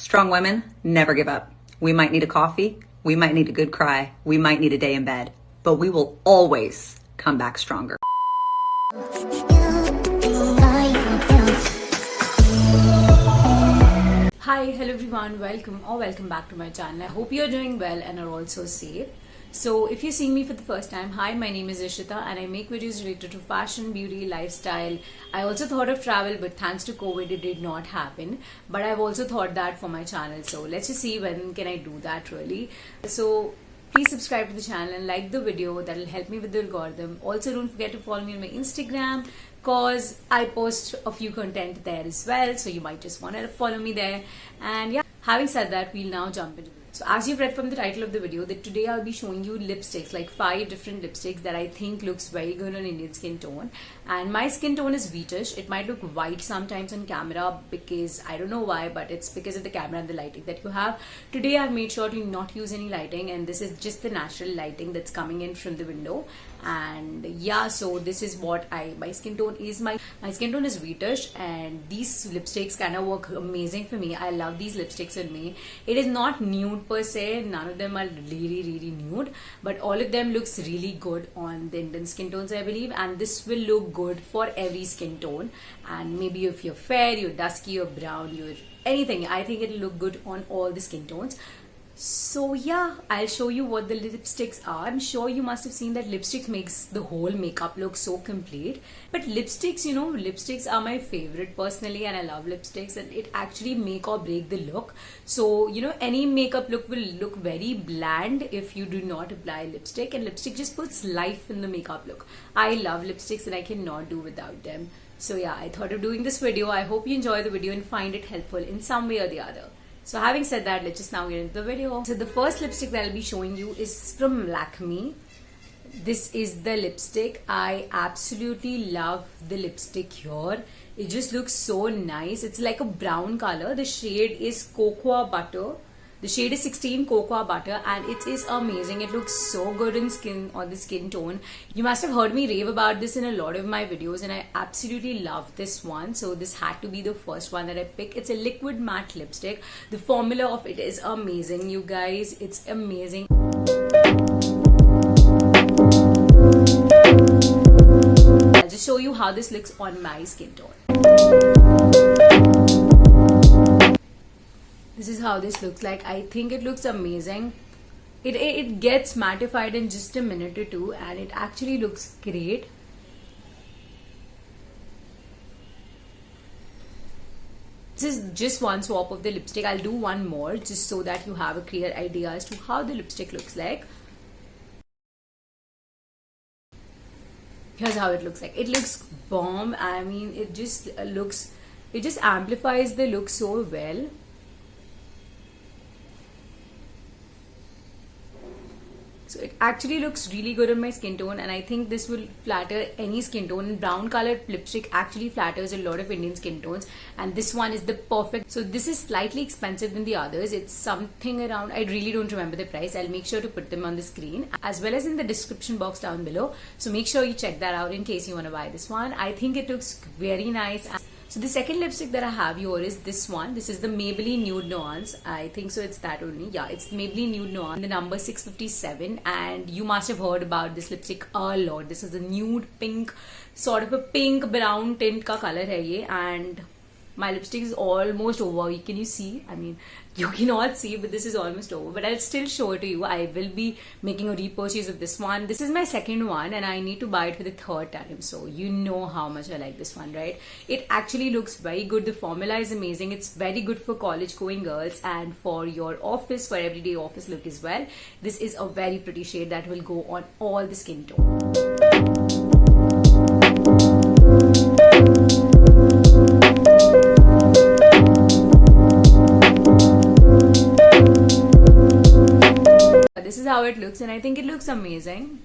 Strong women never give up. We might need a coffee, we might need a good cry, we might need a day in bed, but we will always come back stronger. Hi, hello everyone, welcome back to my channel. I hope you're doing well and are also safe. So if you're seeing me for the first time, hi, my name is Ishita and I make videos related to fashion, beauty, lifestyle. I also thought of travel, but thanks to COVID it did not happen. But I've also thought that for my channel, so let's just see when can I do that really. So please subscribe to the channel and like the video, that'll help me with the algorithm. Also don't forget to follow me on my Instagram, cause I post a few content there as well, so you might just want to follow me there. And yeah, having said that, we'll now jump into it. So as you've read from the title of the video, that today I'll be showing you lipsticks, like 5 different lipsticks that I think looks very good on Indian skin tone. And my skin tone is wheatish. It might look white sometimes on camera because I don't know why, but it's because of the camera and the lighting that you have. Today I've made sure to not use any lighting, and this is just the natural lighting that's coming in from the window. And yeah, so this is what my skin tone is. My skin tone is wheatish, and these lipsticks kind of work amazing for me. I love these lipsticks on me. It is not nude per se, none of them are really nude, but all of them looks really good on the Indian skin tones, I believe, and this will look good for every skin tone. And maybe if you're fair, you're dusky, you're brown, you're anything, I think it'll look good on all the skin tones. So yeah, I'll show you what the lipsticks are. I'm sure you must have seen that lipstick makes the whole makeup look so complete. But lipsticks, lipsticks are my favorite personally, and I love lipsticks, and it actually make or break the look. So, any makeup look will look very bland if you do not apply lipstick, and lipstick just puts life in the makeup look. I love lipsticks and I cannot do without them. So yeah, I thought of doing this video. I hope you enjoy the video and find it helpful in some way or the other. So having said that, let's just now get into the video. So the first lipstick that I'll be showing you is from Lakme. This is the lipstick. I absolutely love the lipstick here. It just looks so nice. It's like a brown color. The shade is Cocoa Butter. The shade is 16 Cocoa Butter, and it is amazing. It looks so good in skin, on the skin tone. You must have heard me rave about this in a lot of my videos, and I absolutely love this one. So this had to be the first one that I picked. It's a liquid matte lipstick. The formula of it is amazing, you guys. It's amazing. I'll just show you how this looks on my skin tone. This is how this looks like. I think it looks amazing. It gets mattified in just a minute or two, and it actually looks great. This is just one swap of the lipstick. I'll do one more just so that you have a clear idea as to how the lipstick looks like. Here's how it looks like. It looks bomb. I mean, it just amplifies the look so well. So it actually looks really good on my skin tone, and I think this will flatter any skin tone. Brown colored lipstick actually flatters a lot of Indian skin tones, and this one is the perfect. So this is slightly expensive than the others. It's something around, I really don't remember the price. I'll make sure to put them on the screen as well as in the description box down below. So make sure you check that out in case you want to buy this one. I think it looks very nice. So the second lipstick that I have here is this one. This is the Maybelline Nude Nuance. I think so, it's that only. Yeah, it's Maybelline Nude Nuance, the number 657. And you must have heard about this lipstick a lot. This is a nude pink, sort of a pink brown tint ka color hai ye. And my lipstick is almost over. Can you see? I mean, you cannot see, but this is almost over. But I'll still show it to you. I will be making a repurchase of this one. This is my second one, and I need to buy it for the third time. So you know how much I like this one, right? It actually looks very good. The formula is amazing. It's very good for college going girls and for your office, for everyday office look as well. This is a very pretty shade that will go on all the skin tone. This is how it looks, and I think it looks amazing.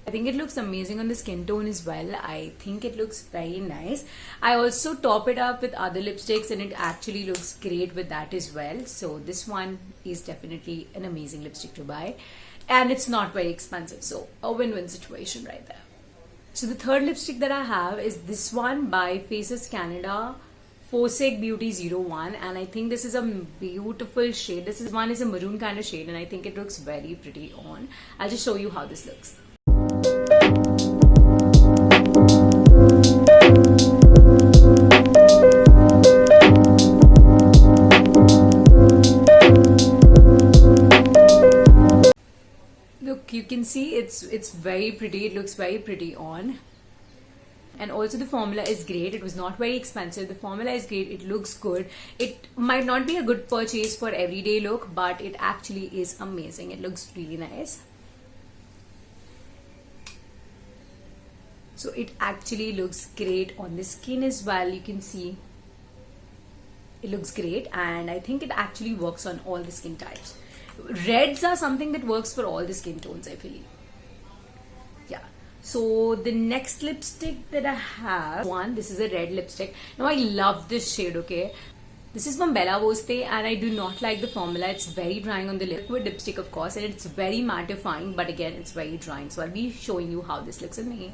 I think it looks amazing on the skin tone as well. I think it looks very nice. I also top it up with other lipsticks, and it actually looks great with that as well. So this one is definitely an amazing lipstick to buy, and it's not very expensive. So a win-win situation right there. So the third lipstick that I have is this one by Faces Canada, Forsake Beauty 01, and I think this is a beautiful shade. This is one is a maroon kind of shade, and I think it looks very pretty on. I'll just show you how this looks. Look, you can see it's very pretty. It looks very pretty on. And also the formula is great. It was not very expensive. The formula is great. It looks good. It might not be a good purchase for everyday look, but it actually is amazing. It looks really nice. So it actually looks great on the skin as well. You can see it looks great, and I think it actually works on all the skin types. Reds are something that works for all the skin tones, I feel. Yeah. So the next lipstick that I have, this is a red lipstick. Now I love this shade, okay? This is from Bella Voste, and I do not like the formula. It's very drying on the liquid lipstick, of course, and it's very mattifying, but again, it's very drying. So I'll be showing you how this looks on me.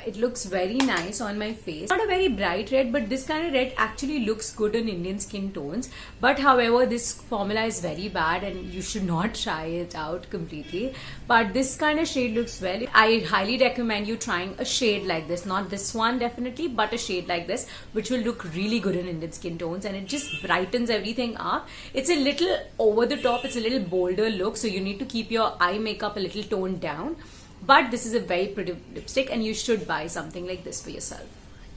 It looks very nice on my face. Not a very bright red, but this kind of red actually looks good on Indian skin tones. But however, this formula is very bad and you should not try it out completely. But this kind of shade looks well. I highly recommend you trying a shade like this. Not this one definitely, but a shade like this, which will look really good in Indian skin tones, and it just brightens everything up. It's a little over the top. It's a little bolder look, so you need to keep your eye makeup a little toned down. But this is a very pretty lipstick, and you should buy something like this for yourself.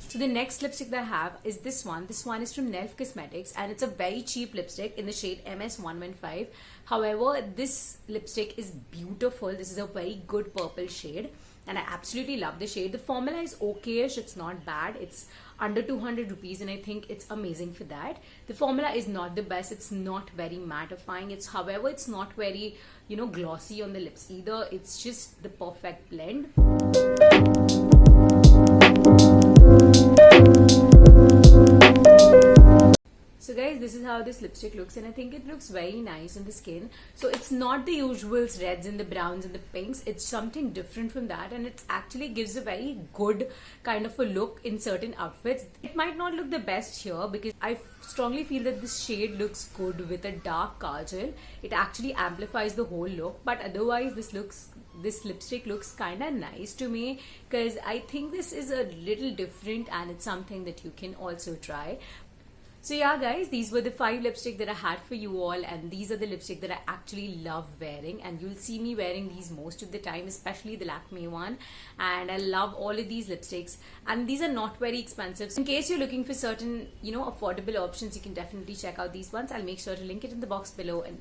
So the next lipstick that I have is this one. This one is from Nelf Cosmetics, and it's a very cheap lipstick in the shade MS115. However, this lipstick is beautiful. This is a very good purple shade, and I absolutely love the shade. The formula is okay-ish. It's not bad. It's under 200 rupees, and I think it's amazing for that. The formula is not the best. It's not very mattifying. However, it's not very, glossy on the lips either. It's just the perfect blend. So guys, this is how this lipstick looks, and I think it looks very nice on the skin. So it's not the usual reds and the browns and the pinks. It's something different from that, and it actually gives a very good kind of a look in certain outfits. It might not look the best here because I strongly feel that this shade looks good with a dark kajal. It actually amplifies the whole look, but otherwise this lipstick looks kind of nice to me because I think this is a little different, and it's something that you can also try. So yeah guys, these were the 5 lipstick that I had for you all, and these are the lipstick that I actually love wearing, and you'll see me wearing these most of the time, especially the Lakme one. And I love all of these lipsticks, and these are not very expensive. So in case you're looking for certain, affordable options, you can definitely check out these ones. I'll make sure to link it in the box below. And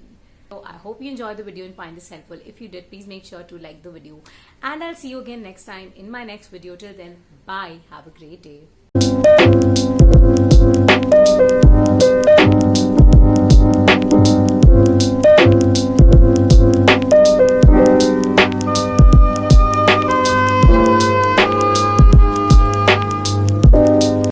so I hope you enjoyed the video and find this helpful. If you did, please make sure to like the video, and I'll see you again next time in my next video. Till then, bye, have a great day.